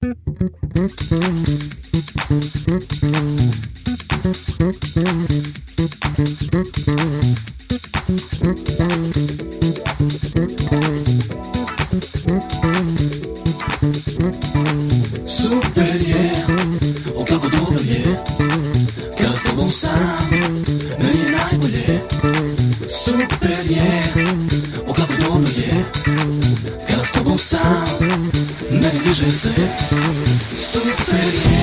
Super je, o kako dobro je kad s tobom sam, meni je najbolje. Super je, o kako dobro je kad s tobom sam, meni diže se. Super je.